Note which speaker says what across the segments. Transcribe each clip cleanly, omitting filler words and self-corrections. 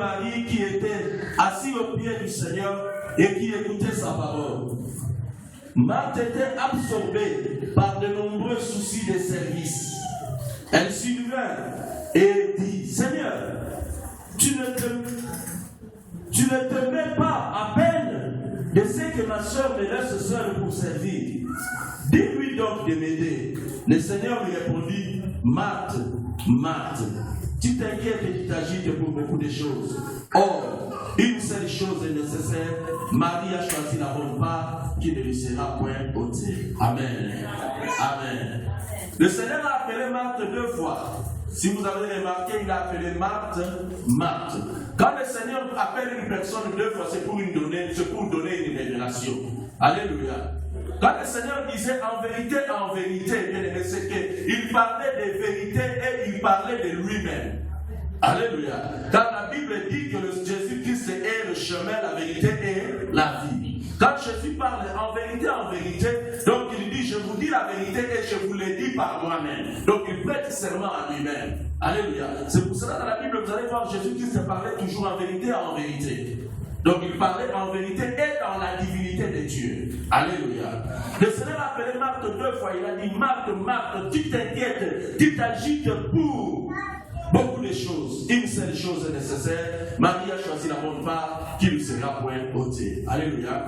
Speaker 1: Marie qui était assise au pied du Seigneur et qui écoutait sa parole. Marthe était absorbée par de nombreux soucis de service. Elle survint et dit, Seigneur, tu ne te mets pas à peine de ce que ma soeur me laisse seule pour servir. Dis-lui donc de m'aider. Le Seigneur lui répondit, Marthe, Marthe, tu t'inquiètes et tu t'agites pour beaucoup de choses. Or, une seule chose est nécessaire. Marie a choisi la bonne part qui ne lui sera point ôtée. Amen. Amen. Le Seigneur a appelé Marthe 2 fois. Si vous avez remarqué, il a appelé Marthe, Marthe. Quand le Seigneur appelle une personne 2 fois, c'est pour donner une révélation. Alléluia. Quand le Seigneur disait en vérité, bien aimé, c'est qu'il parlait de vérité et il parlait de lui-même. Alléluia. Quand la Bible dit que Jésus-Christ est le chemin, la vérité et la vie. Quand Jésus parle en vérité, donc il dit, je vous dis la vérité et je vous l'ai dit par moi-même. Donc il prête serment à lui-même. Alléluia. C'est pour cela dans la Bible, vous allez voir, Jésus-Christ parlait toujours en vérité. Donc il parlait en vérité et dans la divinité de Dieu. Alléluia. Le Seigneur a appelé Marthe 2 fois. Il a dit, Marthe, Marthe, tu t'inquiètes, tu t'agites pour beaucoup de choses. Une seule chose est nécessaire. Marie a choisi la bonne part qui lui sera point ôtée. Alléluia.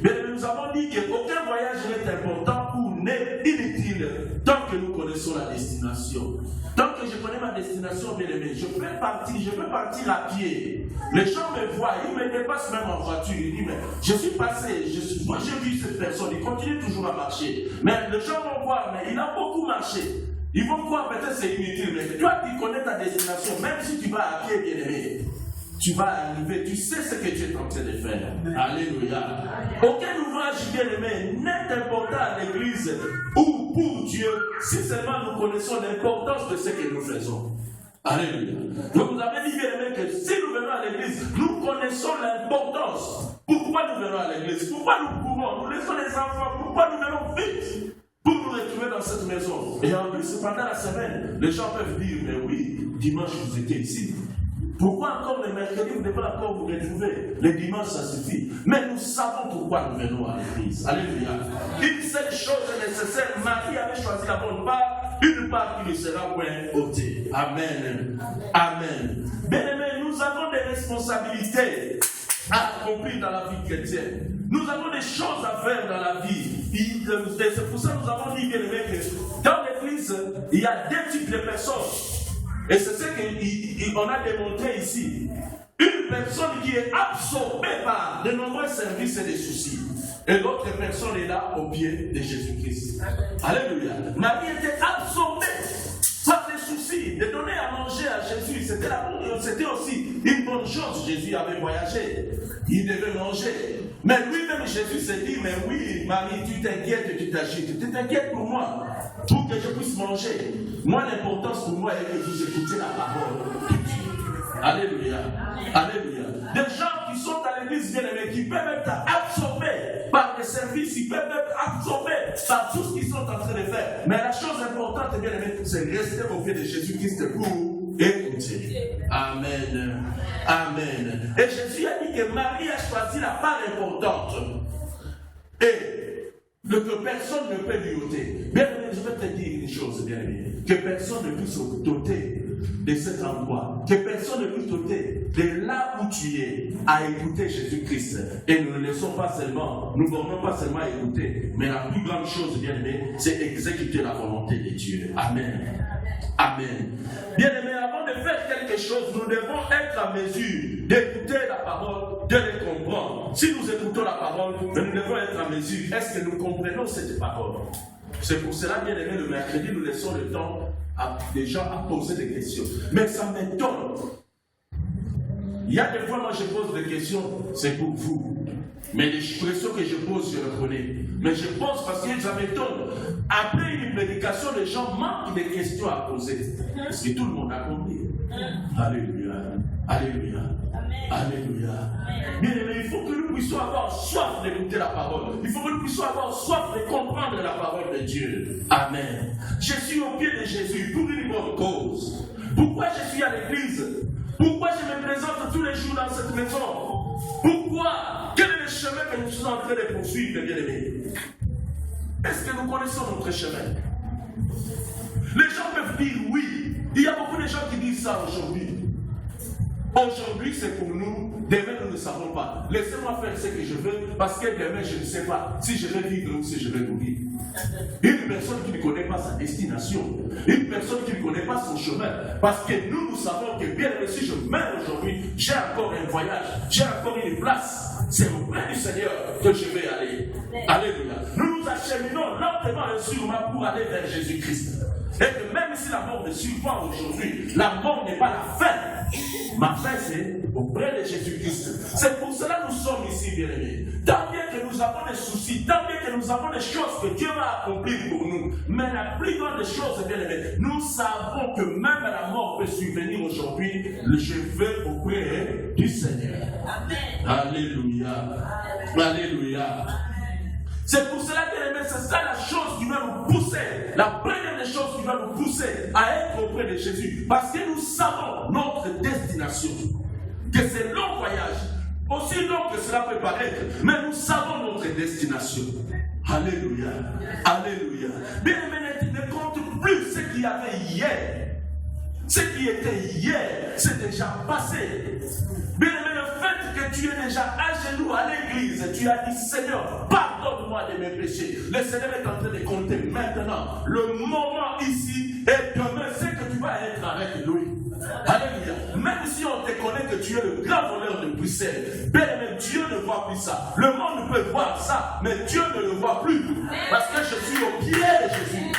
Speaker 1: Mais nous avons dit qu'aucun voyage n'est important ou n'est inutile tant que nous connaissons la destination. Tant que je connais ma destination, bien aimé, je peux partir à pied. Les gens me voient, ils me dépassent même en voiture. Ils disent, mais je suis passé, moi j'ai vu cette personne, il continue toujours à marcher. Mais les gens vont voir, mais il a beaucoup marché. Ils vont croire peut-être c'est inutile, mais toi qui connais ta destination, même si tu vas à pied, bien aimé, tu vas arriver, tu sais ce que tu es en train de faire. Alléluia. Aucun ouvrage, bien aimé, n'est important à l'église ou pour Dieu si seulement nous connaissons l'importance de ce que nous faisons. Alléluia. Donc vous avez dit, bien aimé, que si nous venons à l'église, nous connaissons l'importance. Pourquoi nous venons à l'église? Pourquoi nous courons? Nous laissons les enfants. Pourquoi nous venons vite pour nous retrouver dans cette maison? Et en plus, pendant la semaine, les gens peuvent dire, mais oui, dimanche vous étiez ici. Pourquoi encore le mercredi, vous devez encore vous retrouver? Le dimanche, ça suffit. Mais nous savons pourquoi nous venons à l'église. Alléluia. Une seule chose est nécessaire. Marie avait choisi la bonne part, une part qui lui sera point ôtée. Amen. Amen. Bien-aimés, nous avons des responsabilités à accomplir dans la vie chrétienne. Nous avons des choses à faire dans la vie. C'est pour ça que nous avons dit, bien-aimés, que dans l'église, il y a deux types de personnes. Et c'est ce qu'on a démontré ici. Une personne qui est absorbée par de nombreux services et des soucis. Et l'autre personne est là au pied de Jésus-Christ. Alléluia. Marie était absorbée par des soucis. De donner à manger à Jésus, c'était aussi une bonne chose. Jésus avait voyagé. Il devait manger. Mais lui-même, Jésus s'est dit, mais oui, Marie, tu t'inquiètes et tu t'agites. Tu t'inquiètes pour moi, pour que je puisse manger. Moi, l'importance pour moi est que vous écoutez la parole de Dieu. Alléluia. Alléluia. Des gens qui sont à l'église, bien aimés, qui peuvent être absorbés par les services, ils peuvent être absorbés par tout ce qu'ils sont en train de faire. Mais la chose importante, bien aimés, c'est rester au pied de Jésus-Christ pour écouter. Amen. Amen. Et Jésus a dit que Marie a choisi la part importante. Et que personne ne peut lui ôter. Bien aimé, je vais te dire une chose, bien aimé. Que personne ne puisse t'ôter de cet endroit. Que personne ne puisse t'ôter de là où tu es à écouter Jésus-Christ. Et nous ne laissons pas seulement, nous ne bornons pas seulement à écouter, mais la plus grande chose, bien aimé, c'est exécuter la volonté de Dieu. Amen. Amen. Bien aimé, avant de faire quelque chose, nous devons être à mesure d'écouter la parole, de les comprendre. Si nous écoutons la parole, nous devons être à mesure. Est-ce que nous comprenons cette parole? C'est pour cela, bien aimé, le mercredi, nous laissons le temps à des gens à poser des questions. Mais ça m'étonne. Il y a des fois, moi, je pose des questions, c'est pour vous. Mais les questions que je pose, je les connais. Mais je pense parce que ça m'étonne. Après une prédication, les gens manquent des questions à poser. Parce que tout le monde a compris. Alléluia. Alléluia. Alléluia. Bien aimé, il faut que nous puissions avoir soif d'écouter la parole. Il faut que nous puissions avoir soif de comprendre la parole de Dieu. Amen. Je suis au pied de Jésus pour une bonne cause. Pourquoi je suis à l'église? Pourquoi je me présente tous les jours dans cette maison. Pourquoi? Quel est le chemin que nous sommes en train de poursuivre, bien-aimés? Est-ce que nous connaissons notre chemin? Les gens peuvent dire oui. Il y a beaucoup de gens qui disent ça aujourd'hui. Aujourd'hui, c'est pour nous. Demain, nous ne savons pas. Laissez-moi faire ce que je veux, parce que demain, je ne sais pas si je vais vivre ou si je vais mourir. Une personne qui ne connaît pas sa destination, une personne qui ne connaît pas son chemin, parce que nous savons que bien même si je meurs aujourd'hui, j'ai encore un voyage, j'ai encore une place. C'est auprès du Seigneur que je vais aller. Alléluia. Nous nous acheminons lentement et sûrement pour aller vers Jésus-Christ. Et que même si la mort ne surprend aujourd'hui, la mort n'est pas la fin. Ma fin, c'est auprès de Jésus-Christ. C'est pour cela que nous sommes ici, bien-aimés. Tant bien que nous avons des soucis, tant bien que nous avons des choses que Dieu va accomplir pour nous, mais la plus grande des choses, bien-aimés, nous savons que même la mort peut survenir aujourd'hui. Je vais auprès du Seigneur. Amen. Alléluia. Alléluia. C'est pour cela, bien-aimés, c'est ça la chose qui va nous pousser, la première des choses qui va nous pousser à être auprès de Jésus. Parce que nous savons notre destination, que c'est long voyage, aussi long que cela peut paraître, mais nous savons notre destination. Alléluia. Alléluia. Bien-aimés, ne compte plus ce qu'il y avait hier. Ce qui était hier, c'est déjà passé. Bien-aimé, le fait que tu es déjà à genoux à l'église, tu as dit Seigneur, pardonne-moi de mes péchés. Le Seigneur est en train de compter maintenant. Le moment ici et demain, c'est que tu vas être avec lui. Alléluia. Même si on te connaît que tu es le grand voleur de Bruxelles, bien-aimé, Dieu ne voit plus ça. Le monde peut voir ça, mais Dieu ne le voit plus. Parce que je suis au pied de Jésus.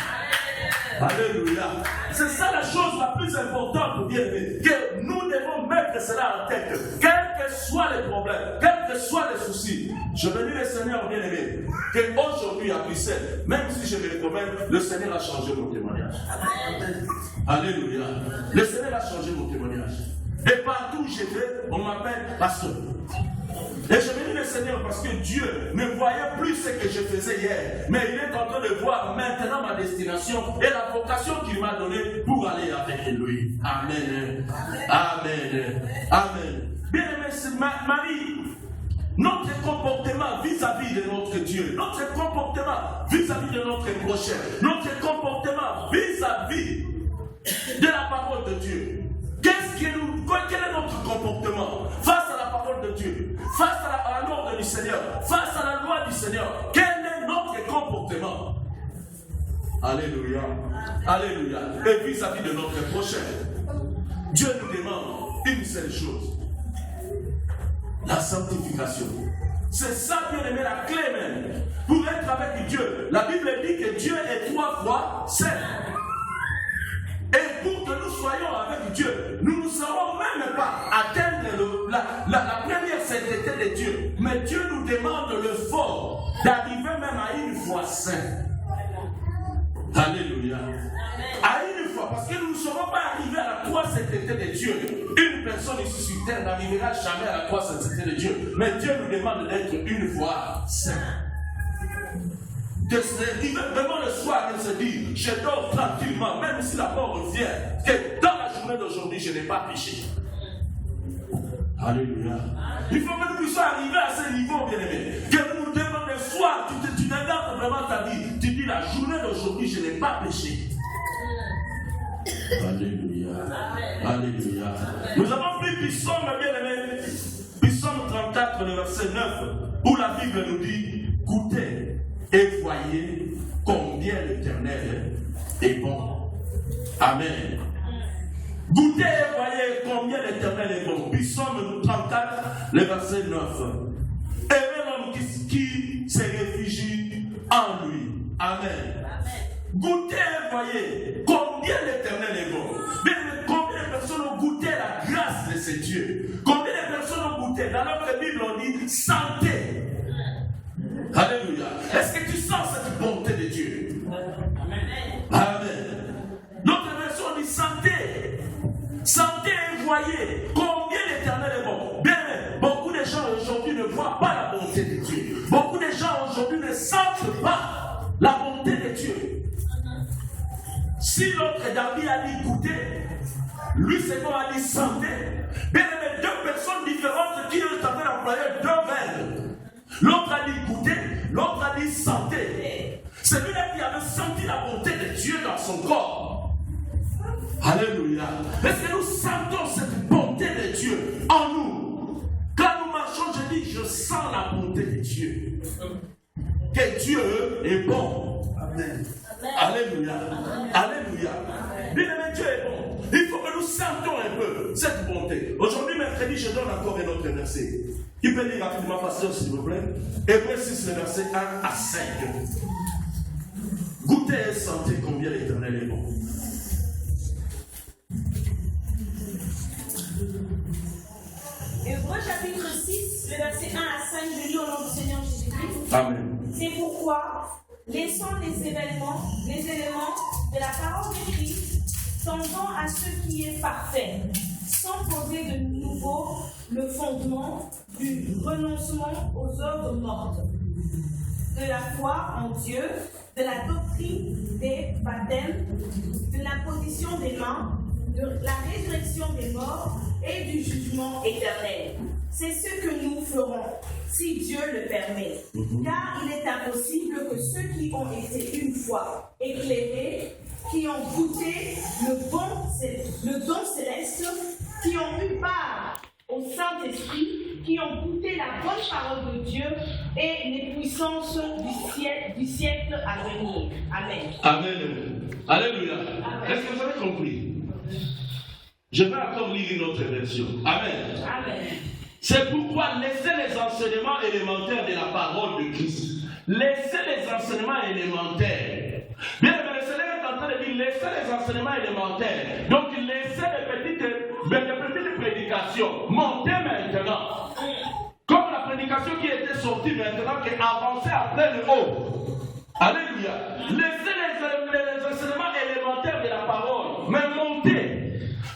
Speaker 1: Alléluia. C'est ça la chose la plus importante, bien-aimé, que nous devons mettre cela en tête. Quels que soient les problèmes, quels que soient les soucis, je bénis le Seigneur, bien-aimé, qu'aujourd'hui à Bruxelles, même si je me promène, le Seigneur a changé mon témoignage. Alléluia. Le Seigneur a changé mon témoignage. Et partout où je vais, on m'appelle pasteur. Et je bénis le Seigneur parce que Dieu ne voyait plus ce que je faisais hier, mais il est en train de voir maintenant ma destination et la vocation qu'il m'a donnée pour aller avec lui. Amen. Amen. Amen. Bien-aimé, Marie, notre comportement vis-à-vis de notre Dieu, notre comportement vis-à-vis de notre prochain, notre comportement vis-à-vis de la parole de Dieu. Quel est notre comportement face à la parole de Dieu, face à l'ordre du Seigneur, face à la loi du Seigneur? Quel est notre comportement? Alléluia. Alléluia. Et vis-à-vis de notre prochain, Dieu nous demande une seule chose: la sanctification. C'est ça, bien aimé, la clé même pour être avec Dieu. La Bible dit que Dieu est 3 fois saint. Et pour que nous soyons avec Dieu, nous ne savons même pas atteindre la première sainteté de Dieu. Mais Dieu nous demande l'effort d'arriver même à une fois saint. Alléluia. À une fois, parce que nous ne serons pas arrivés à la 3 sainteté de Dieu. Une personne ici sur terre n'arrivera jamais à la 3 sainteté de Dieu. Mais Dieu nous demande d'être une fois saint. De vraiment le soir, de se dire, je dors tranquillement, même si la mort revient, que dans la journée d'aujourd'hui, je n'ai pas péché. Alléluia. Il faut que nous puissions arriver à ce niveau, bien-aimé. Que nous nous demandons le soir, tu regardes vraiment ta vie, tu dis, la journée d'aujourd'hui, je n'ai pas péché. Alléluia. Alléluia. Nous avons pris Psaume, bien-aimé, Psaume 34, le verset 9, où la Bible nous dit, goûtez et voyez combien l'Éternel est bon. Amen. Goûtez et voyez combien l'Éternel est bon. Psaume 34, le verset 9. Aimez l'homme qui se réfugie en lui. Amen. Goûtez et voyez combien l'Éternel est bon. Mais combien de personnes ont goûté la grâce de ce Dieu? Combien de personnes ont goûté? Dans notre Bible, on dit santé. Alléluia. Est-ce que tu sens cette bonté de Dieu? Amen. Notre version dit santé. Santé et voyez combien l'Éternel est bon. Bien, beaucoup de gens aujourd'hui ne voient pas la bonté de Dieu. Beaucoup de gens aujourd'hui ne sentent pas la bonté de Dieu. Si l'autre David a dit goûter, lui c'est bon a dit santé. Bien, 2 personnes employé deux verbes. L'autre a dit goûter, l'autre a dit sentir. Celui-là qui avait senti la bonté de Dieu dans son corps. Alléluia. Est-ce que nous sentons cette bonté de Dieu en nous? Quand nous marchons, je dis, je sens la bonté de Dieu. Que Dieu est bon. Amen. Alléluia. Alléluia. Bien-aimé, Dieu est bon. Il faut que nous sentons un peu cette bonté. Aujourd'hui, mercredi, je donne encore un autre verset. Qui peut lire rapidement, pasteur, s'il vous plaît? Hébreux 6, le verset 1 à 5. Goûtez et sentez combien l'Éternel est bon.
Speaker 2: Hébreux chapitre 6, le verset 1 à 5, je lis au nom du Seigneur Jésus-Christ.
Speaker 1: Amen.
Speaker 2: C'est pourquoi, laissons les éléments de la parole de Christ, tendant à ce qui est parfait, sans poser de nouveau le fondement du renoncement aux œuvres mortes, de la foi en Dieu, de la doctrine des baptêmes, de l'imposition des mains, de la résurrection des morts et du jugement éternel. C'est ce que nous ferons, si Dieu le permet. Car il est impossible que ceux qui ont été une fois éclairés, qui ont goûté le don céleste, qui ont eu part au Saint-Esprit, qui ont goûté la bonne parole de Dieu et les puissances du siècle à venir. Amen.
Speaker 1: Amen. Alléluia. Est-ce que vous avez compris? Je vais encore lire une autre version. Amen.
Speaker 2: Amen.
Speaker 1: C'est pourquoi laissez les enseignements élémentaires de la parole de Christ. Laissez les enseignements élémentaires. Bien, le Seigneur est en train de dire laissez les enseignements élémentaires. Donc, laissez les petites prédications. Montez maintenant. Comme la prédication qui était sortie maintenant, qui est avancée après le haut. Alléluia. Laissez les enseignements élémentaires de la parole. Mais montez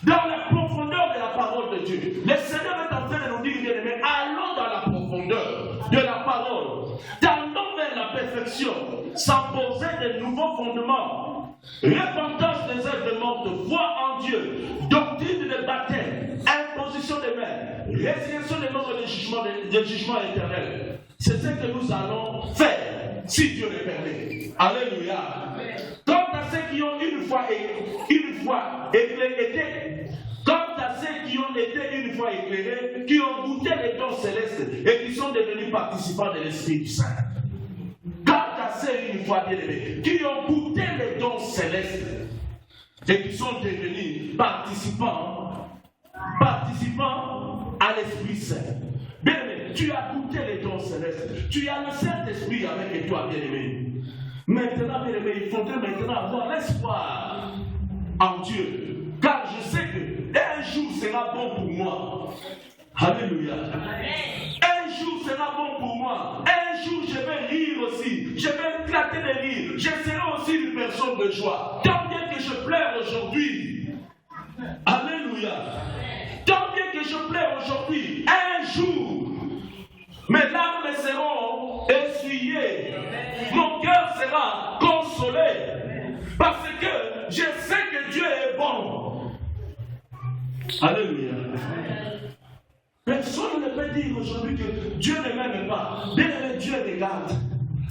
Speaker 1: dans la profondeur de la parole de Dieu. Le Seigneur est en train de nous dire, bien aimés, allons dans la profondeur de la parole. Tendons vers la perfection, sans poser de nouveaux fondements. Repentance des œuvres mortes, foi en Dieu, doctrine de baptême, imposition des mains, résurrection des morts et de jugement éternel. C'est ce que nous allons faire, si Dieu le permet. Alléluia. Quant à ceux qui ont une fois éclairés, quant à ceux qui ont été une fois éclairés, qui ont goûté les dons célestes et qui sont devenus participants de l'Esprit du Saint. Quant à ceux une fois bien-aimés, qui ont goûté les dons célestes et qui sont devenus participants à l'Esprit Saint. Bien-aimé, tu as goûté les dons célestes, tu as le Saint-Esprit avec toi, bien-aimé. Maintenant, bien-aimé, il faudrait maintenant avoir l'espoir en Dieu. Car je sais qu'un jour sera bon pour moi. Alléluia. Un jour sera bon pour moi. Un jour je vais rire aussi. Je vais éclater de rire. Je serai aussi une personne de joie. Tant bien que je pleure aujourd'hui. Alléluia. Tant bien que je pleure aujourd'hui. Un jour, mes larmes seront essuyées. Mon cœur sera consolé. Parce que je sais que Dieu est bon. Alléluia. Personne ne peut dire aujourd'hui que Dieu ne m'aime pas. Bien aimé, Dieu regarde.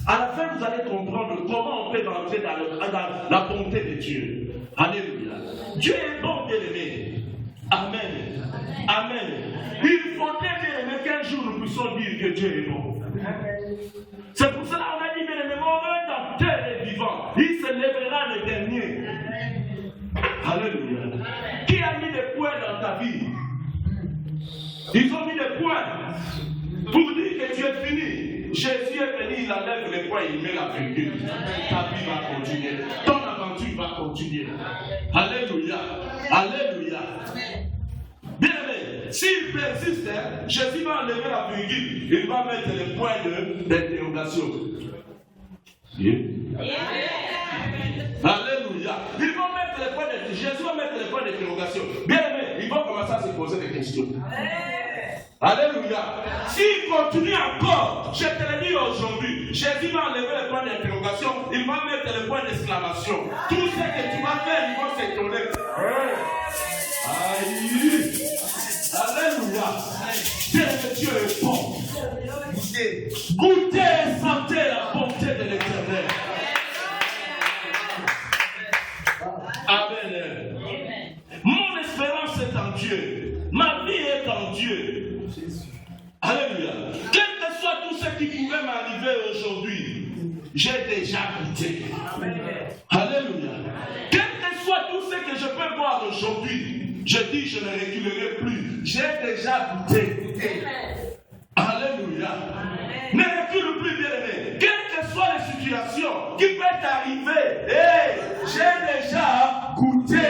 Speaker 1: À la fin, vous allez comprendre comment on peut entrer dans la bonté de Dieu. Alléluia. Dieu est bon, bien aimé. Amen. Amen. Il faudrait, bien aimé, qu'un jour nous puissions dire que Dieu est bon. C'est pour cela qu'on a dit, bien aimé, mon Rédempteur est vivant. Il se lèvera le dernier. Alléluia. Qui a mis des points dans ta vie? Ils ont mis des points pour dire que tu es fini. Jésus est venu, il enlève les points, il met la virgule. Ta vie va continuer. Ton aventure va continuer. Alléluia. Alléluia. Bien aimé, s'il persiste, Jésus va enlever la virgule. Il va mettre les points d'interrogation. Alléluia. Ils vont mettre les points d'interrogation. Jésus va mettre les points d'interrogation. Bien aimé, ils vont commencer à se poser des questions. Alléluia. S'il continue encore, je te le dis aujourd'hui, Jésus va enlever les points d'interrogation, il va mettre les points d'exclamation. Tout ce que tu vas faire, ils vont s'étonner. Aïe. Alléluia. Dieu est bon.
Speaker 3: goûter.
Speaker 1: Goûtez et sentez la bonté de l'Éternel. Amen. Mon espérance est en Dieu. Ma vie est en Dieu. Alléluia. Quel que soit tout ce qui pouvait m'arriver aujourd'hui, j'ai déjà goûté. Alléluia. Quel que soit tout ce que je peux voir aujourd'hui, je dis je ne reculerai plus. J'ai déjà goûté. Alléluia. Ne recule plus, bien-aimé. Quelles que soient les situations qui peuvent arriver, j'ai déjà goûté.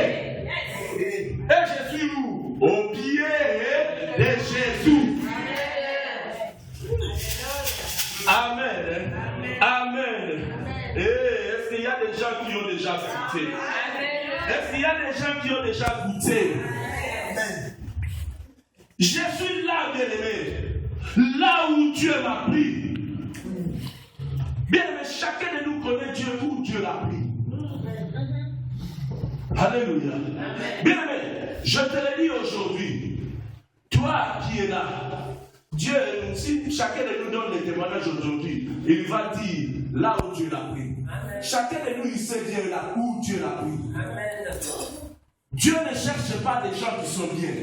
Speaker 1: Et je suis où? Au pied de Jésus. Amen. Amen. Est-ce qu'il y a des gens qui ont déjà goûté? Est-ce qu'il y a des gens qui ont déjà goûté? Je suis là, bien-aimé. Là où Dieu m'a pris. Bien-aimé, chacun de nous connaît Dieu où Dieu l'a pris. Alléluia. Bien-aimé, je te le dis aujourd'hui. Toi qui es là, Dieu, si chacun de nous donne les témoignages aujourd'hui, il va dire là où Dieu l'a pris. Chacun de nous, il sait dire là où Dieu l'a pris. Dieu ne cherche pas des gens qui sont bien.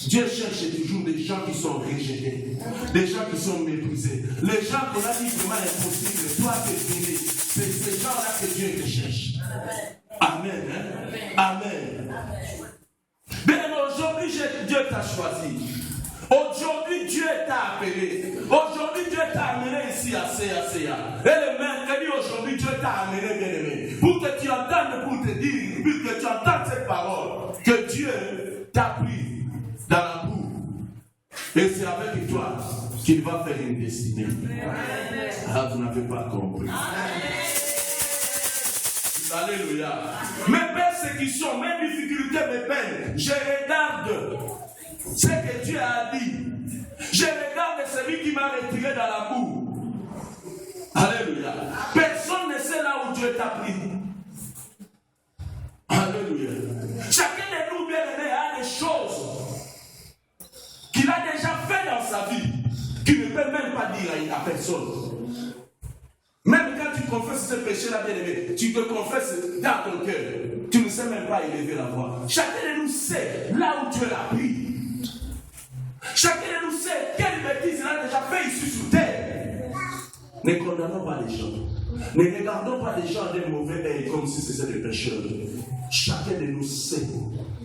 Speaker 1: Dieu cherche toujours des gens qui sont rejetés, des gens qui sont méprisés. Les gens qu'on a dit vraiment impossible, toi t'es béni. C'est ces gens-là que Dieu te cherche. Amen. Amen. Bien, aujourd'hui, Dieu t'a choisi. Aujourd'hui, Dieu t'a appelé. Aujourd'hui, Dieu t'a amené ici à CACA. Et le mercredi, aujourd'hui, Dieu t'a amené, bien-aimé. Pour que tu entendes, pour te dire, pour que tu entendes cette parole, que Dieu t'a pris dans la boue. Et c'est avec toi qu'il va faire une destinée. Ah, vous n'avez pas compris. Alléluia. Mes persécutions, mes difficultés, mes peines, je regarde ce que Dieu a dit. Je regarde celui qui m'a retiré dans la boue. Alléluia. Personne ne sait là où Dieu t'a pris. Alléluia. Chacun de nous, bien-aimés, a des choses qu'il a déjà fait dans sa vie, qu'il ne peut même pas dire à personne. Même quand tu confesses ce péché-là, bien-aimé, tu te confesses dans ton cœur. Tu ne sais même pas élever la voix. Chacun de nous sait là où Dieu l'a pris. Chacun de nous sait quelle bêtise il a déjà fait ici sur terre. Ne condamnons pas les gens. Ne regardons pas les gens d'un mauvais œil comme si c'était des pécheurs. Chacun de nous sait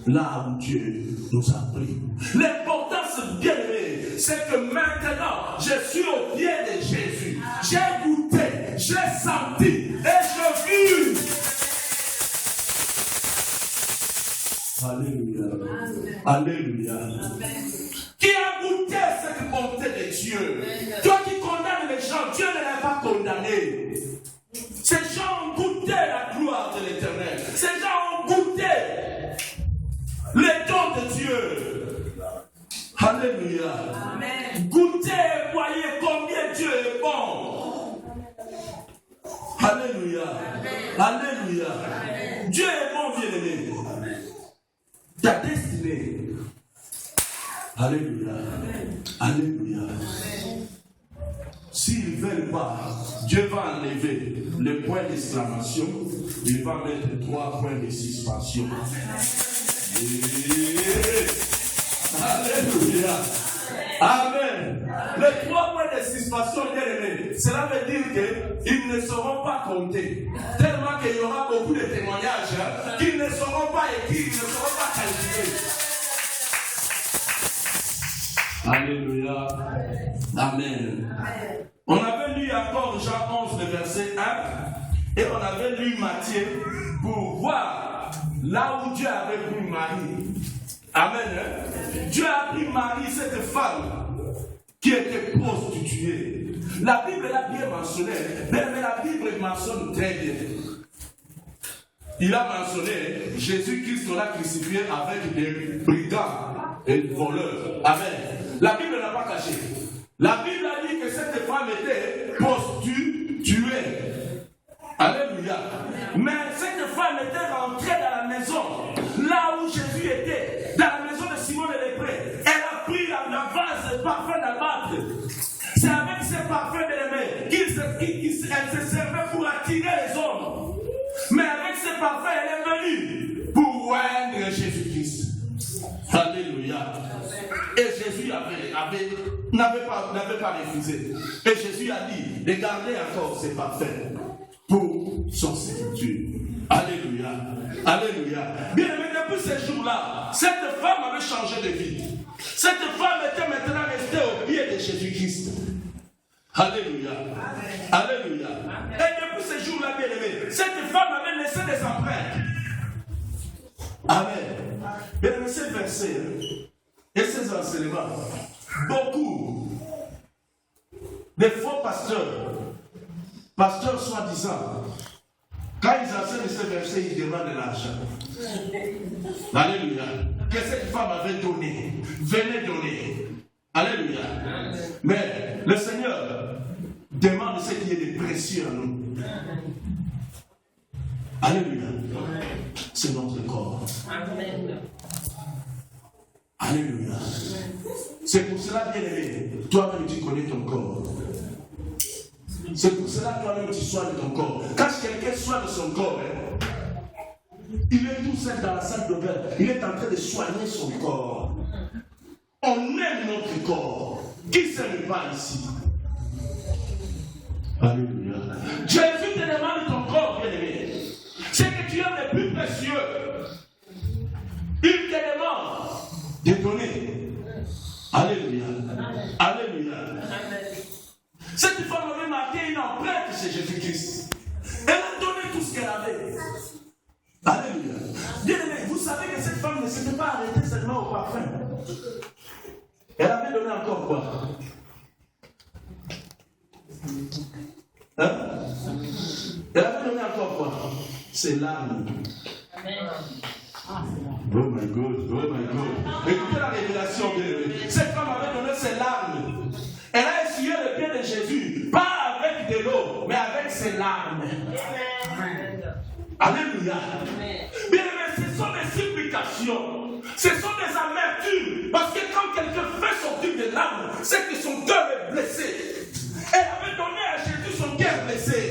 Speaker 1: là où Dieu nous a pris. L'importance, bien-aimé, c'est que maintenant, je suis au pied de Jésus. J'ai goûté, j'ai senti et je vis. Alléluia. Alléluia. Qui a goûté cette bonté de Dieu? Toi qui condamnes les gens, Dieu ne l'a pas condamné. Ces gens ont goûté la gloire de l'Éternel. Ces gens ont goûté les dons de Dieu. Alléluia. Amen. Goûtez et voyez combien Dieu est bon. Alléluia. Amen. Alléluia. Amen. Dieu est bon, bien-aimé. Ta destinée. Alléluia. Amen. Alléluia. S'ils ne veulent pas, Dieu va enlever le point d'exclamation, il va mettre 3 points de suspension. Alléluia. Amen. Les 3 points de suspension, bien aimés, cela veut dire qu'ils ne seront pas comptés. Tellement qu'il y aura beaucoup de témoignages qu'ils ne seront pas écrits, ils ne seront pas qualifiés. Alléluia. Amen. On avait lu encore Jean 11, le verset 1, et on avait lu Matthieu pour voir là où Dieu avait pris Marie. Amen. Dieu a pris Marie, cette femme qui était prostituée. La Bible l'a bien mentionné, mais la Bible mentionne très bien. Il a mentionné Jésus-Christ qu'on a crucifié avec des brigands et des voleurs. Amen. La Bible n'a pas caché. La Bible a dit que cette femme était prostituée. Alléluia. Mais cette femme était rentrée dans la maison, là où Jésus était, dans la maison de Simon le lépreux. Elle a pris la vase parfum d'albâtre. C'est avec cette parfum, bien-aimé, elle se servait pour attirer les hommes. Mais avec ce parfum, elle est venue pour oindre Jésus-Christ. Alléluia. Et Jésus n'avait pas refusé. Et Jésus a dit, regardez encore ces parfums pour son sépulture. Alléluia. Alléluia. Bien aimé, depuis ces jours-là, cette femme avait changé de vie. Cette femme était maintenant restée au pied de Jésus-Christ. Alléluia. Alléluia. Et depuis ces jours-là, bien aimé, cette femme avait laissé des empreintes. Amen. Bien aimé, ces versets et ces enseignements, beaucoup de faux pasteurs soi-disant, quand ils enseignent ces versets, ils demandent de l'argent. Alléluia. Que cette femme avait donné, venait donner. Alléluia. Mais le Seigneur demande ce qui est de précieux à nous. Alléluia. C'est notre corps. Alléluia. C'est pour cela, bien-aimé, toi-même tu connais ton corps. C'est pour cela que toi-même tu soignes ton corps. Quand quelqu'un soigne son corps, il est tout seul dans la salle de bain. Il est en train de soigner son corps. On aime notre corps. Qui ne s'aime pas ici? Alléluia. Jésus te demande ton corps, bien-aimé. C'est que tu aimes le plus précieux. Il te demande de donner. Alléluia. Alléluia. Cette femme avait marqué une empreinte chez Jésus-Christ. Elle a donné tout ce qu'elle avait. Alléluia. Bien-aimé, vous savez que cette femme ne s'était pas arrêtée seulement au parfum. Elle avait donné encore quoi? Hein? Elle avait donné encore quoi? Ses larmes. Oh my God, oh my God. Écoutez la révélation, bien-aimé. Cette femme avait donné ses larmes. Elle a essuyé le pied de Jésus, pas avec de l'eau, mais avec ses larmes. Alléluia. Bien aimé, ce sont des supplications, ce sont des amertumes. Parce que quand quelqu'un fait sortir des larmes, c'est que son cœur est blessé. Elle avait donné à Jésus son cœur blessé.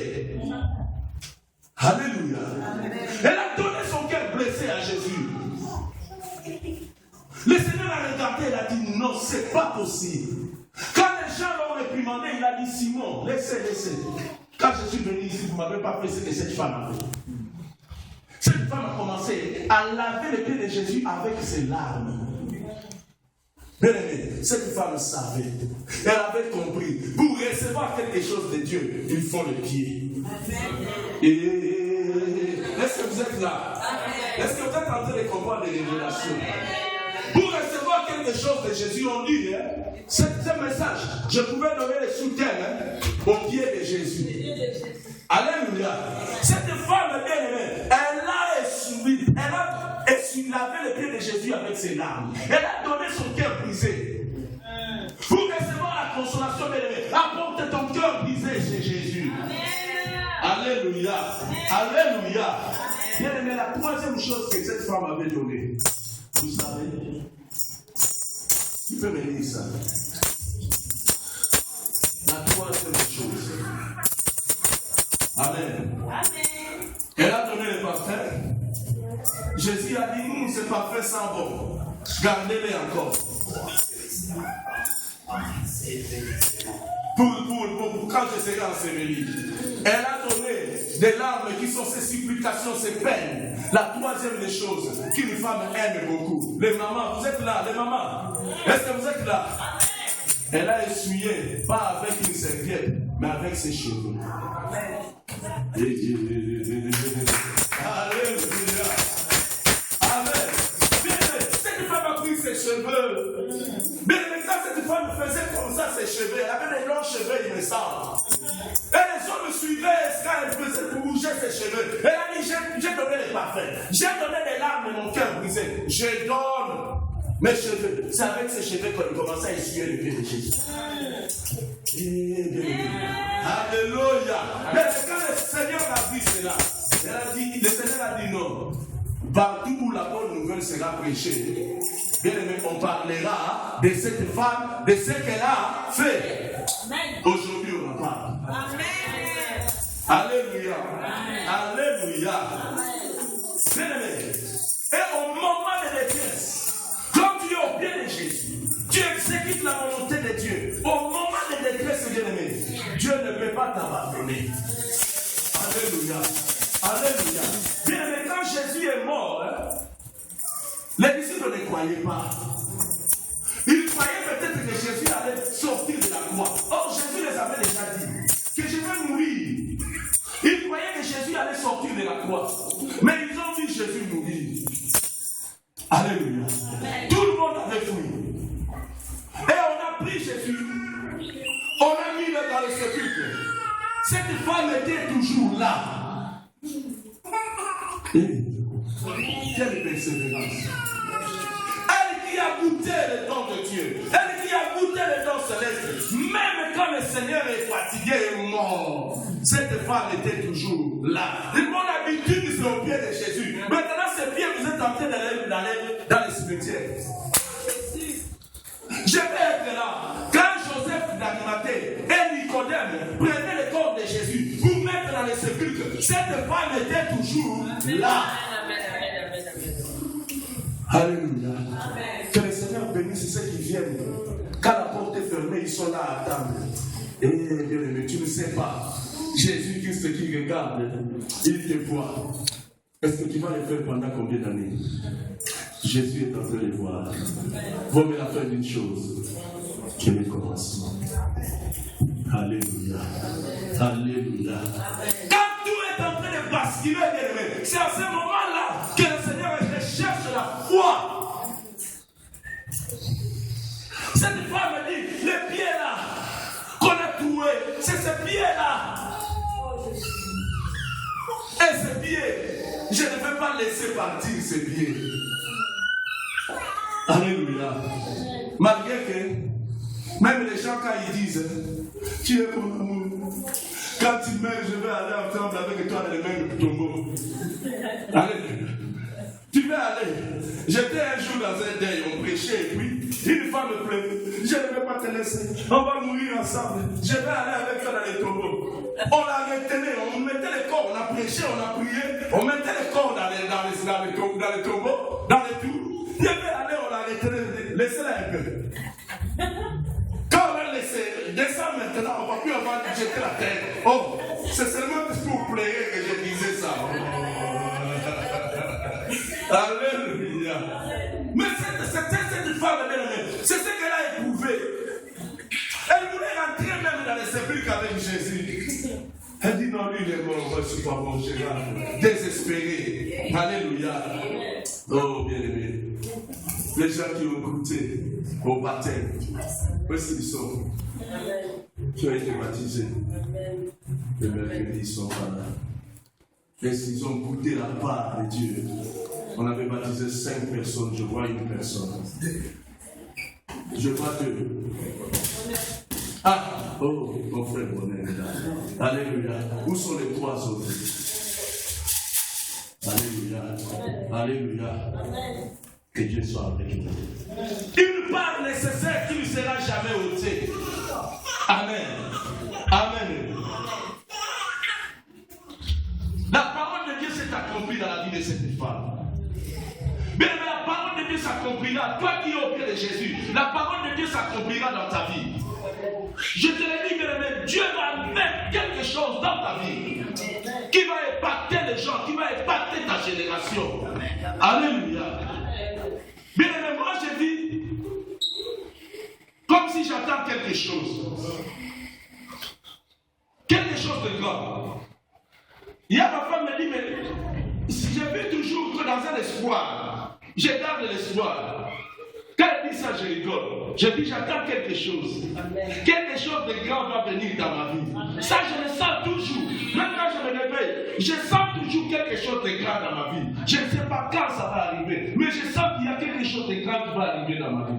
Speaker 1: Alléluia. Elle a donné son cœur blessé à Jésus. Le Seigneur a regardé, il a dit non, c'est pas possible. Quand les gens l'ont réprimandé, il a dit Simon, laissez. Quand je suis venu ici, vous ne m'avez pas fait ce que cette femme a fait. Cette femme a commencé à laver les pieds de Jésus avec ses larmes. Bien aimé, cette femme savait. Elle avait compris. Pour recevoir quelque chose de Dieu, il faut le pied. Est-ce que vous êtes là? Est-ce que vous êtes en train de comprendre les révélations? Pour recevoir quelque chose de Jésus, on dit, ce message, je pouvais donner le sous-thème au pied de Jésus. Alléluia. Cette femme bien-aimée, elle a lavé le pied de Jésus avec ses larmes. Elle a donné son cœur brisé. Pour recevoir la consolation, bien-aimée, apporte ton cœur brisé chez Jésus. Alléluia. Alléluia. Bien-aimé, la troisième chose que cette femme avait donnée, vous savez, qui peut me dire ça? La troisième chose. Amen. Amen. Elle a donné le parfum. Jésus a dit, ce parfum sent bon. Gardez-les encore. Pour quand je serai enseveli. Elle a donné des larmes qui sont ses supplications, ses peines. La troisième des choses qu'une femme aime beaucoup. Les mamans, vous êtes là, les mamans. Est-ce que vous êtes là? Elle a essuyé, pas avec une serviette, mais avec ses cheveux. Alléluia. Amen. Bien, cette femme a pris ses cheveux. Bien, quand cette femme faisait comme ça ses cheveux, elle avait des longs cheveux, il me semble. Et les gens me suivaient quand elle faisait pour bouger ses cheveux. Elle a dit, j'ai donné les parfums. J'ai donné des larmes de mon cœur brisé. Je donne mes cheveux. C'est avec ces cheveux qu'on commence à essuyer le pied de Jésus. Alléluia. Mais quand le Seigneur a vu cela, le Seigneur a dit non. Partout où la bonne nouvelle sera prêchée, bien aimé, on parlera de cette femme, de ce qu'elle a fait. Aujourd'hui Alléluia. Alléluia. Bien-aimé. Et au moment de détresse, quand tu es au pied de Jésus, tu exécutes la volonté de Dieu. Au moment de détresse, bien-aimé, Dieu ne peut pas t'abandonner. Alléluia. Alléluia. Bien-aimé, quand Jésus est mort, les disciples ne croyaient pas. Ils croyaient peut-être que Jésus allait sortir de la croix. Or, Jésus les avait déjà dit que je vais mourir. Ils croyaient que Jésus allait sortir de la croix. Mais ils ont vu Jésus mourir. Alléluia. Tout le monde avait fui. Et on a pris Jésus. On a mis le dans le sépulcre. Cette femme était toujours là. Quelle persévérance. Elle qui a goûté le don de Dieu. Elle qui a goûté le don céleste. Même quand le Seigneur est fatigué et mort, cette femme était toujours là. Et mon habitude, c'est au pied de Jésus. Maintenant, ces pieds, vous êtes en train d'aller dans les cimetières. Je vais être là. Quand Joseph d'Arimathée et Nicodème prenaient le corps de Jésus pour mettre dans les sépulcres, cette femme était toujours là. Alléluia. Que le Seigneur bénisse ceux qui viennent. Quand la porte est fermée, ils sont là à attendre. Et bien aimé, tu ne sais pas. Jésus-Christ qui regarde, il te voit. Est-ce que tu vas le faire pendant combien d'années? Jésus est en train de voir. Vaut mieux la faire d'une chose que le commencement. Alléluia. Alléluia. Quand tout est en train de basculer, bien aimé, c'est à ce moment-là que le Seigneur recherche la foi. Cette femme dit, les pieds là, qu'on a trouvé, c'est ces pieds-là. Et ces pieds, je ne vais pas laisser partir ces pieds. Alléluia. Malgré que, même les gens quand ils disent, tu es mon amour, quand tu meurs, je vais aller ensemble avec toi dans le même tombeau. Alléluia. Tu vas aller. J'étais un jour dans un deuil, on prêchait, et puis une femme me plaignait. Je ne vais pas te laisser. On va mourir ensemble. Je vais aller avec toi dans les tombeaux. On la retenait, on mettait les corps, on a prêché, on a prié, on mettait les corps dans les tombeaux, dans les tours. Je vais aller, on la retenait, laissez-la un peu. Quand on l'a laissé, descend maintenant, on ne va plus avoir jeter la tête. Oh, c'est seulement pour pleurer que je disais ça. Alléluia. Mais cette femme, c'est ce qu'elle a éprouvé. Elle voulait rentrer même dans les sépulcres avec Jésus. Elle dit non, lui il est mort, moi je ne suis pas bon, Gérard. Désespéré. Alléluia. Oh bien aimé. Les gens qui ont goûté au baptême, où est-ce qu'ils sont? Qui ont été baptisés. Le mercredi, ils sont pas là. Est-ce qu'ils ont goûté la part de Dieu? On avait baptisé 5 personnes, je vois une personne. Je vois 2. Ah, oh, mon frère Bonnet. Alléluia. Où sont les 3 autres? Alléluia. Alléluia. Que Dieu soit avec nous. Une part nécessaire qui ne sera jamais ôtée. Amen. Amen. La parole de Dieu s'est accomplie dans la vie de cette femme. Mais la parole de Dieu s'accomplira. Toi qui es au pied de Jésus, la parole de Dieu s'accomplira dans ta vie. Je te l'ai dit, bien-aimé, Dieu va mettre quelque chose dans ta vie qui va impacter les gens, qui va impacter ta génération. Alléluia. Bien-aimé, moi je dis, comme si j'attends quelque chose. Quelque chose de grand. Il y a ma femme me dit, mais si je vis toujours que dans un espoir, je garde l'espoir. Quand elle dit ça, je rigole. Je dis, j'attends quelque chose. Quelque chose de grand va venir dans ma vie. Ça, je le sens toujours. Même quand je me réveille, je sens toujours quelque chose de grand dans ma vie. Je ne sais pas quand ça va arriver, mais je sens qu'il y a quelque chose de grand qui va arriver dans ma vie.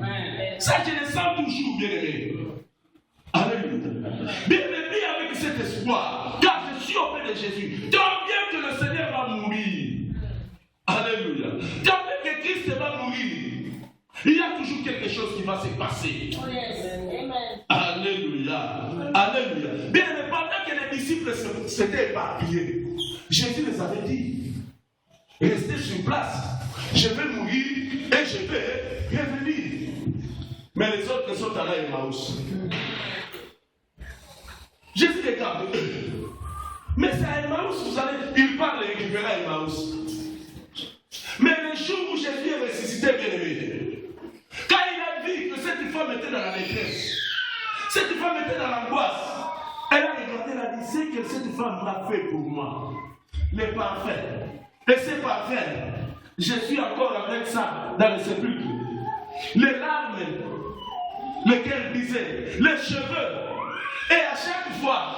Speaker 1: Ça, je le sens toujours, bien aimé. Alléluia. Bien aimé avec cet espoir, car je suis au pied de Jésus. Tant bien que le Seigneur va mourir. Alléluia. Tant bien que Christ va mourir. Il y a toujours quelque chose qui va se passer. Alléluia. Alléluia. Bien, mais pendant que les disciples
Speaker 3: s'étaient éparpillés. Jésus les avait dit, restez sur place, je vais mourir et je vais revenir. Mais les autres sont allés à Emmaüs. Jésus les garde. Mais c'est à Emmaüs, vous allez, il parle et récupérer à Emmaüs. Mais le jour où Jésus est ressuscité, bien aimé, quand il a vu que cette femme était dans la détresse, cette femme était dans l'angoisse, elle a regardé, elle a dit, c'est que cette femme m'a fait pour moi, les parfaits. Et ces parfaits, je suis encore avec ça dans le sépulcre. Les larmes, le cœur brisé, les cheveux. Et à chaque fois,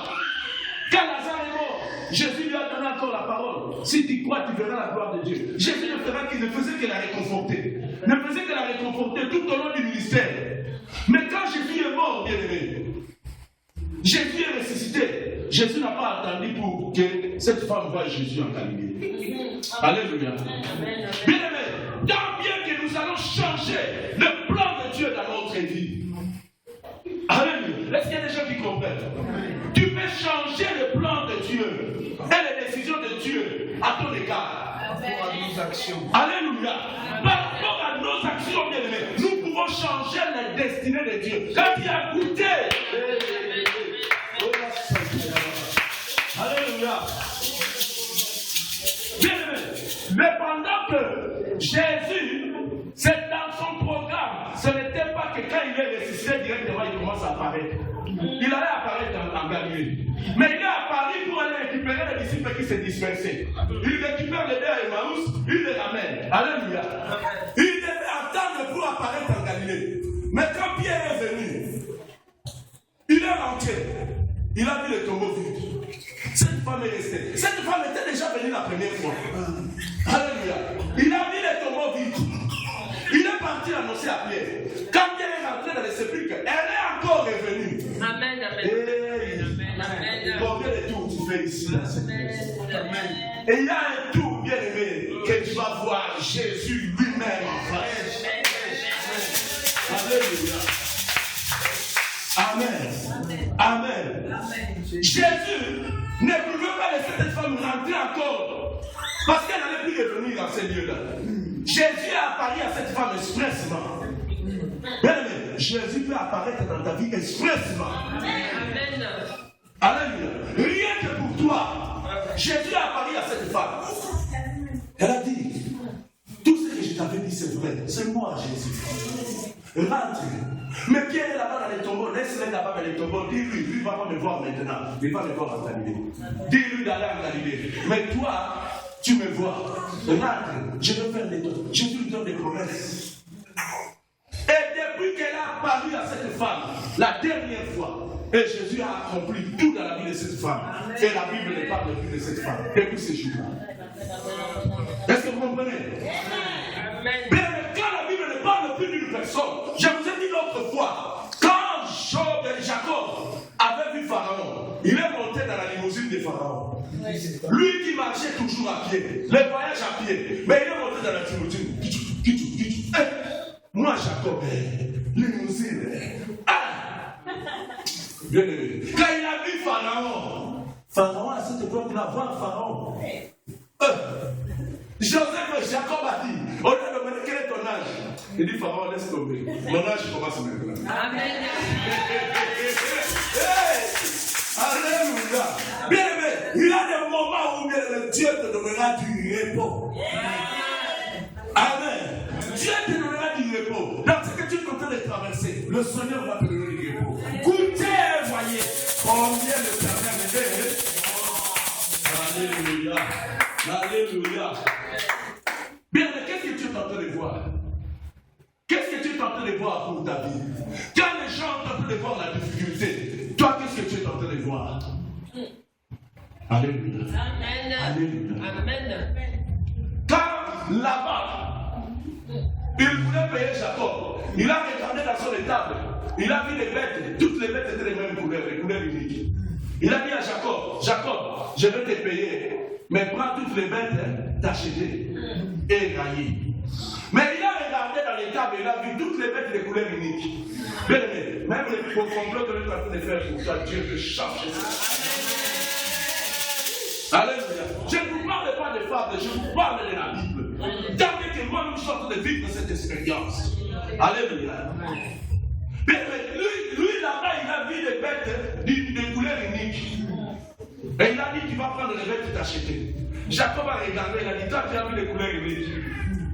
Speaker 3: quand Lazare est mort, Jésus lui a donné encore la parole. Si tu crois, tu verras la gloire de Dieu. Jésus ne faisait que la réconforter. Ne faisait que la réconforter tout au long du ministère. Mais quand Jésus est mort, bien aimé, Jésus est ressuscité. Jésus n'a pas attendu pour que cette femme voie Jésus en Galilée. Alléluia. Bien aimé, tant bien que nous allons changer le plan de Dieu dans notre vie. Alléluia. Est-ce qu'il y a des gens qui comprennent? Tu peux changer le plan de Dieu et les décisions de Dieu à ton égard. Par rapport à nos actions. Alléluia. Par rapport à nos actions, bien aimés, nous pouvons changer la destinée de Dieu. Quand il a goûté. Alléluia. Bien aimé, mais pendant que Jésus, c'est dans son programme, ce n'était pas que quand il est ressuscité directement, il commence à apparaître. Il allait apparaître en Galilée. Mais il est apparu pour aller récupérer les disciples qui s'est dispersés. Il récupère les deux à Emmaüs, il les ramène. Alléluia. Il devait attendre pour apparaître en Galilée. Mais quand Pierre est venu, il est rentré. Il a vu le tombeau vide. Cette femme est restée. Cette femme était déjà venue la première fois. Alléluia. Il a vu le tombeau vide. Il est parti annoncer à Pierre. Quand Pierre est rentré dans le sépulcre, elle est encore revenue.
Speaker 4: Amen, amen.
Speaker 3: Hey.
Speaker 4: Amen.
Speaker 3: Combien de tours tu fais ici?
Speaker 4: Amen.
Speaker 3: Et il y a un tour, bien aimé, que tu vas voir Jésus lui-même en face. Alléluia. Amen. Amen. Amen. Jésus ne pouvait pas laisser cette femme rentrer encore parce qu'elle n'allait plus revenir dans ces lieux-là. Jésus a apparu à cette femme expressement. Bien aimé, Jésus peut apparaître dans ta vie expressement.
Speaker 4: Amen.
Speaker 3: Alléluia. Rien que pour toi, Jésus a apparu à cette femme. Elle a dit, tout ce que je t'avais dit c'est vrai, c'est moi Jésus. Rentre. Mais Pierre est là-bas dans les tombeaux, laisse-le là-bas dans les tombeaux, dis-lui, lui va pas me voir maintenant, il va me voir en Galilée. Dis-lui d'aller en Galilée. Mais toi, tu me vois. Rentre, je vais faire des trucs. Jésus lui donne des promesses. Et depuis qu'elle a apparu à cette femme, la dernière fois, et Jésus a accompli tout dans la vie de cette femme. Et la Bible ne parle plus de cette femme depuis ce jour-là. Est-ce que vous comprenez? Bien, quand la Bible ne parle plus d'une personne, je vous ai dit l'autre fois, quand Jacob avait vu Pharaon, il est monté dans la limousine de Pharaon. Lui qui marchait toujours à pied, les voyages à pied, mais il est monté dans la limousine. Moi, Jacob, limousine. Bien aimé. Quand il a vu Pharaon, Pharaon à cette époque, il a vu Pharaon. Joseph et Jacob a dit, au lieu de demander quel est ton âge, il dit Pharaon, laisse tomber. Mon âge commence maintenant.
Speaker 4: Amen.
Speaker 3: Alléluia. Bien aimé, il y a des moments où Dieu te donnera du repos. Amen. Dieu te donnera du repos. Dans ce que tu es en train de traverser, le Seigneur va te donner du repos. Goûtez, voyez combien le Seigneur est. Alléluia. Alléluia. Bien, mais qu'est-ce que tu es en train de voir? Qu'est-ce que tu es en train de voir pour ta vie? Quand les gens sont en train de voir la difficulté, toi, qu'est-ce que tu es en train de voir? Alléluia.
Speaker 4: Amen.
Speaker 3: Alléluia.
Speaker 4: Amen.
Speaker 3: Quand là-bas, il voulait payer Jacob, il a regardé dans son étable, il a vu les bêtes, toutes les bêtes étaient les mêmes couleurs, les couleurs uniques. Il a dit à Jacob, Jacob, je vais te payer, mais prends toutes les bêtes t'acheter et railler. Mais il a regardé dans l'étable, il a vu toutes les bêtes de couleurs uniques. Bien aimé, même les complot que nous sommes en train de faire pour toi, Dieu te change. Alléluia. Je ne vous parle pas de fables, je vous parle de la Bible. Tant que moi-même je suis en train de vivre cette expérience. Alléluia. Mais lui là-bas, il a vu des bêtes de couleur unique. Et il a dit, tu vas prendre les bêtes et t'acheter. Jacob a regardé, il a dit, toi tu as vu des couleurs uniques.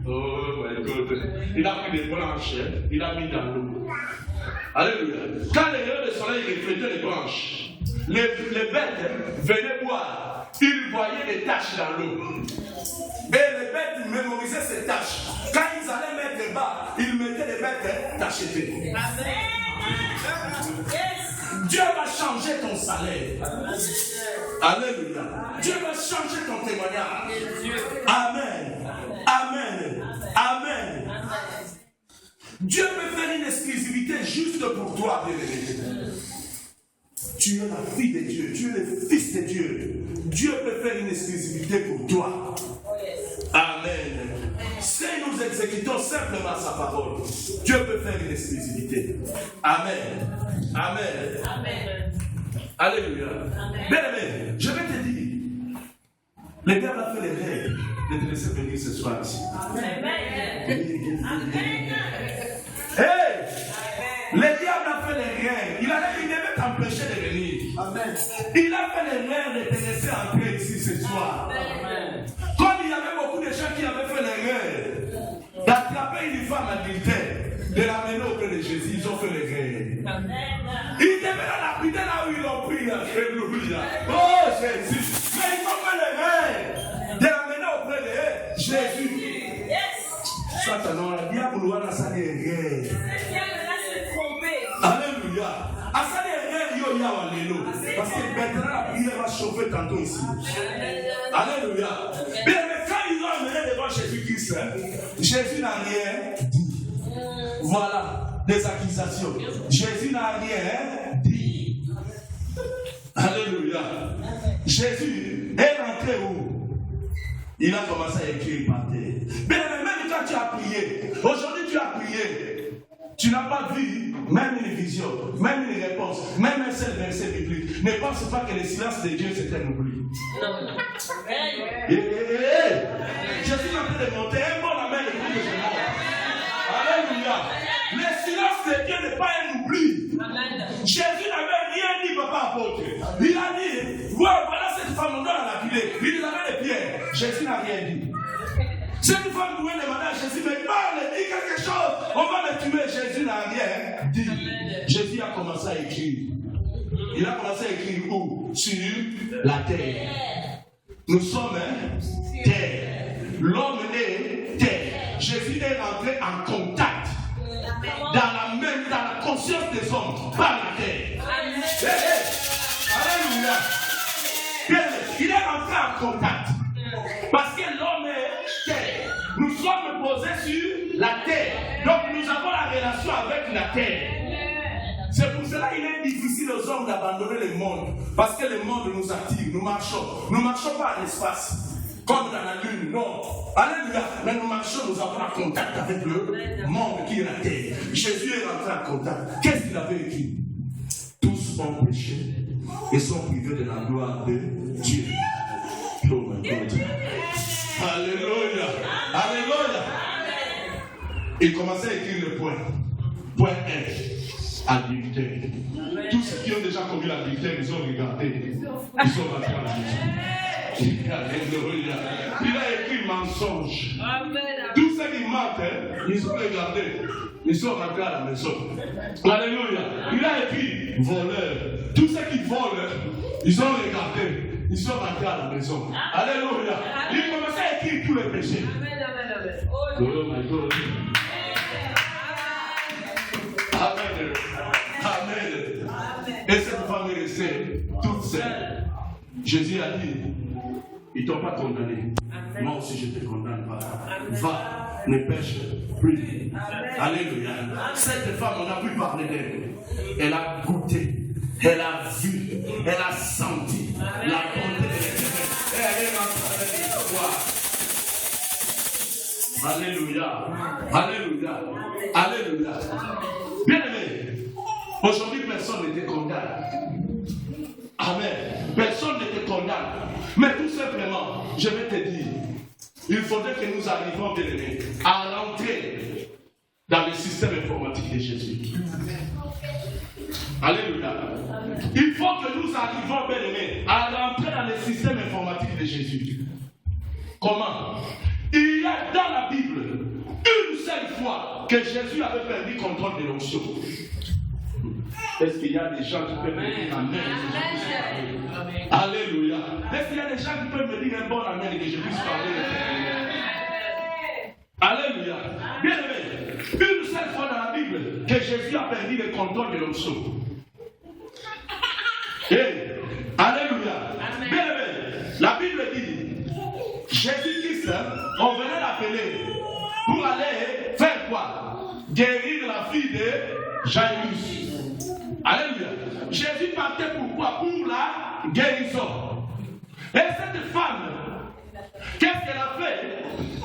Speaker 3: Oh my God. Il a pris des branches, il a mis dans l'eau. Alléluia. Quand les rayons du soleil reflétaient les branches, les bêtes venaient boire. Ils voyaient des taches dans l'eau. Et les bêtes mémorisaient ces taches. Quand ils allaient mettre bas, ils mettaient les bêtes d'acheter. Dieu va changer ton salaire. Alléluia. Dieu va changer ton témoignage. Amen. Amen. Amen. Dieu peut faire une exclusivité juste pour toi, bien-aimé. Tu es la fille de Dieu, tu es le fils de Dieu. Dieu peut faire une exclusivité pour toi. Amen. Si nous exécutons simplement sa parole, Dieu peut faire une exclusivité. Amen. Amen.
Speaker 2: Amen.
Speaker 3: Alléluia. Bien-aimé, je vais te dire, le diable a fait les règles de te laisser venir ce soir ici.
Speaker 2: Amen. Amen.
Speaker 3: Hey! Le diable a fait les règles. Il devait t'empêcher de venir. Amen. Il a fait les règles de te laisser entrer ici ce soir. Amen. Comme il y avait beaucoup de gens qui avaient fait les règles d'attraper une femme adultère, de l'amener auprès de Jésus, ils ont fait les règles. Ils devaient la lapider là où ils l'ont pris. Alléluia. Oh Jésus. Mais ils ont fait les règles de l'amener auprès de Jésus. Satan, le diable doit la salir les règles. Alléluia. Parce que maintenant la prière va chauffer tantôt ici. Alléluia. Mais quand ils ont amené devant Jésus-Christ, Jésus n'a rien dit. Voilà des accusations. Jésus n'a rien dit. Alléluia. Jésus est rentré où? Il a commencé à écrire par terre. Mais même quand tu as prié, aujourd'hui tu as prié. Tu n'as pas vu même une vision, même une réponse, même un seul verset biblique. Ne pense pas que le silence de Dieu c'est un oubli. Jésus est en train de monter un bon amen et puis je monte. Alléluia. Le silence de Dieu n'est pas un oubli. Jésus n'avait rien dit, papa apôtre. Il a dit, voilà cette femme, on doit la lapider. Il avait les pierres. Jésus n'a rien dit. Cette femme pouvait demander à Jésus, mais parle, dis quelque chose, on va me tuer. Jésus n'a rien dit. Jésus a commencé à écrire. Il a commencé à écrire où? Sur la terre. Nous sommes terre. L'homme est terre. Jésus est rentré en contact dans la conscience des hommes par la terre. Alléluia. Il est rentré en contact. Parce que l'homme est terre. Nous sommes posés sur la terre. Donc nous avons la relation avec la terre. C'est pour cela qu'il est difficile aux hommes d'abandonner le monde. Parce que le monde nous attire, nous marchons. Nous ne marchons pas à l'espace. Comme dans la lune, non. Alléluia. Mais nous marchons, nous avons un contact avec le monde qui est la terre. Jésus est rentré en contact. Qu'est-ce qu'il avait écrit? Tous ont péché et sont privés de la gloire de Dieu. Oh my God. Alléluia. Alléluia. Il commençait à écrire le point. Point 1. Adultère. Tous ceux qui ont déjà commis l'adultère, ils ont regardé. Ils sont rentrés à la maison. Alléluia. Il a écrit mensonge. Tous ceux qui mentent, ils ont regardé. Ils sont rentrés à la maison. Alléluia. Il a écrit voleur. Tous ceux qui volent, ils ont regardé. Ils sont rentrés à la maison. Alléluia. Il commençait à écrire tous les péchés. Oh my God. Amen. Amen. Et cette femme est restée toute seule. Jésus a dit, ils ne t'ont pas condamné. Moi aussi je te condamne pas. Va, ne pêche plus. Alléluia. Cette femme, on a pu parler d'elle. Elle a goûté. Elle a vu, elle a senti la bonté de l'Éternel. Et elle est rentrée avec l'espoir. Alléluia. Alléluia. Alléluia. Bien aimé, aujourd'hui personne n'était condamné. Amen. Personne ne te condamne. Mais tout simplement, je vais te dire, il faudrait que nous arrivions, bien-aimés, à rentrer dans le système informatique de Jésus. Alléluia. Il faut que nous arrivions, bien-aimés, à rentrer dans le système informatique de Jésus. Comment? Il y a dans la Bible une seule fois que Jésus avait perdu le contrôle de l'onction. Est-ce qu'il y a des gens qui peuvent me dire Amen? Alléluia. Est-ce qu'il y a des gens qui peuvent me dire un bon Amen que je puisse parler? Alléluia. Bien aimé, une seule fois dans la Bible que Jésus a perdu le contrôle de l'onction. Alléluia. Bien aimé, la Bible dit Jésus-Christ, on venait l'appeler pour aller faire quoi? Guérir la fille de Jairus. Alléluia. Jésus partait pourquoi? Pour la guérison. Et cette femme, qu'est-ce qu'elle a fait?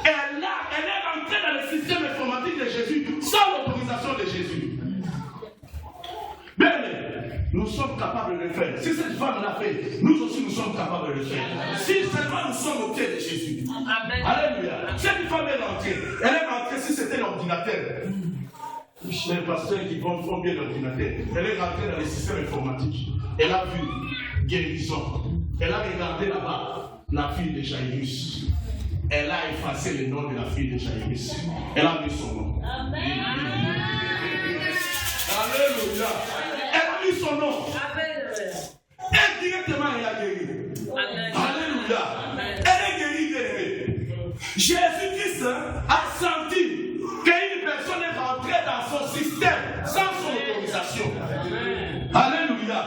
Speaker 3: Elle est rentrée dans le système informatique de Jésus sans l'autorisation de Jésus. Bien, nous sommes capables de le faire. Si cette femme l'a fait, nous aussi nous sommes capables de le faire. Si seulement nous sommes au pied de Jésus. Amen. Alléluia. Cette femme est rentrée. Elle est rentrée si c'était l'ordinateur. Les pasteurs qui font bien l'ordinateur. Elle est rentrée dans le système informatique. Elle a vu guérison. Elle a regardé là-bas la fille de Jairus. Elle a effacé le nom de la fille de Jairus. Elle a mis son nom. Amen. Alléluia. Elle a mis son nom. Et directement elle a guéri. Amen. Alléluia. Amen. Elle est guérie. Jésus-Christ a senti qu'une personne est rentrée dans son système sans son autorisation. Alléluia.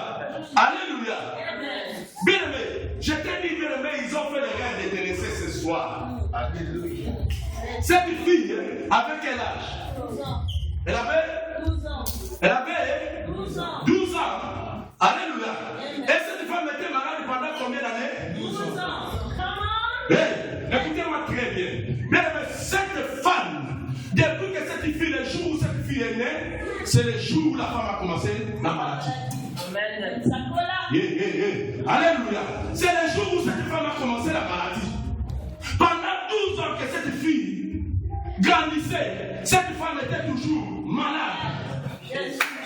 Speaker 3: Alléluia. Bien aimé, je t'ai dit, bien aimé, ils ont fait le rêve de te laisser ce soir. Alléluia. Cette fille, avec quel âge? 12 ans. Elle avait 12 ans. Elle avait 12 ans. 12 ans. Alléluia. Et cette femme était malade pendant combien d'années? 12 ans. Hey, écoutez-moi très bien. Bien aimé, cette femme, depuis que cette fille, le jour où cette fille est née, c'est le jour où la femme a commencé la maladie. Amen. Alléluia. C'est le jour où cette femme a commencé la maladie. Pendant 12 ans que cette fille grandissait, cette femme était toujours malade.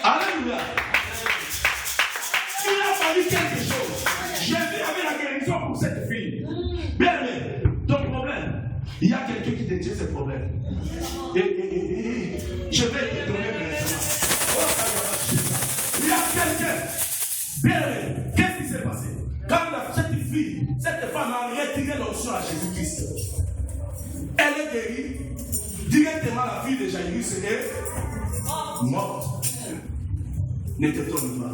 Speaker 3: Alléluia. Il a fallu quelque chose. Jésus avait la guérison pour cette fille. Bien aimé, ton problème, il y a quelqu'un qui te tient ce problème. Et je vais te donner maintenant. Il y a quelqu'un. Bien aimé, qu'est-ce qui s'est passé? Quand cette fille, cette femme a retiré l'onction à Jésus-Christ, elle est guérie. Directement, la fille de Jairus est morte. Ne t'étonne pas.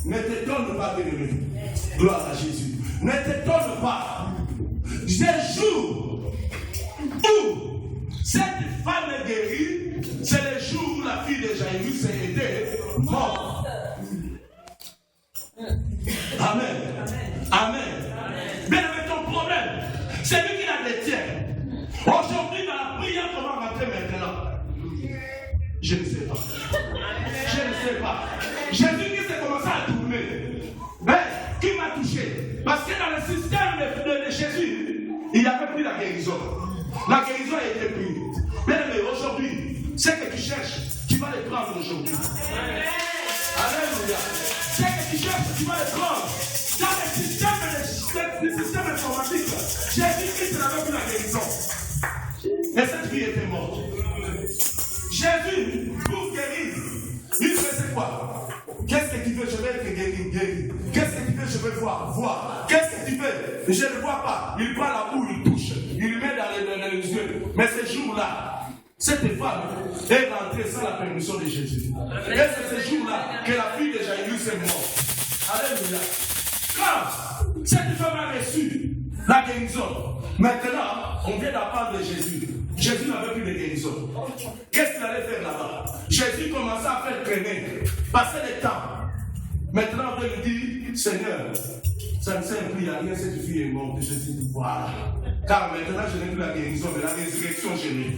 Speaker 3: Ne t'étonne pas, bien-aimé. Gloire à Jésus. Ne t'étonne pas. Ce jour où cette femme est guérie, c'est le jour où la fille de Jairus était morte. Amen. Amen. Bien aimé, ton problème, c'est lui qui la détient. Aujourd'hui, dans la prière, comment rentrer maintenant? Je ne sais pas. Je ne sais pas. Jésus-Christ a commencé à tourner. Mais qui m'a touché? Parce que dans le système de Jésus, il n'y avait plus la guérison. La guérison a été prise. Bien aimé, aujourd'hui, ce que tu cherches, tu vas le prendre aujourd'hui. Alléluia. Ce que tu cherches, tu vas le prendre. Dans le système informatique, Jésus-Christ n'avait plus la guérison. Et cette fille était morte. Jésus, pour guérir, il faisait quoi? Qu'est-ce que tu veux? Je vais te guérir. Qu'est-ce que tu veux? Je veux voir. Qu'est-ce que tu veux? Je ne vois pas. Il prend la boue, il touche. Il met dans les yeux. Mais ce jour-là, cette femme est rentrée sans la permission de Jésus. Et c'est ce jour-là que la fille de Jairus est morte. Alléluia. Quand cette femme a reçu la guérison, maintenant, on vient d'apprendre de Jésus. Jésus n'avait plus de guérison. Qu'est-ce qu'il allait faire là-bas? Jésus commençait à faire traîner, passer le temps. Maintenant, on veut lui dire, Seigneur, ça ne sert plus à rien, cette fille est morte. Je dis, voilà. Car maintenant, je n'ai plus la guérison, mais la résurrection, je l'ai.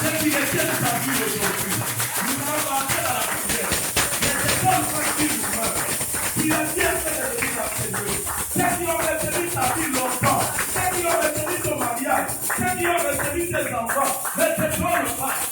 Speaker 1: Ceux qui retiennent sa vie aujourd'hui, nous allons entrer dans la prière. Mais c'est comme ça qu'il nous meurt. Il a bien fait de venir à Seigneur. Ceux qui ont retenu ta vie longtemps, ceux qui ont retenu ton mariage, ceux qui ont retenu tes enfants, mais c'est toi le pas.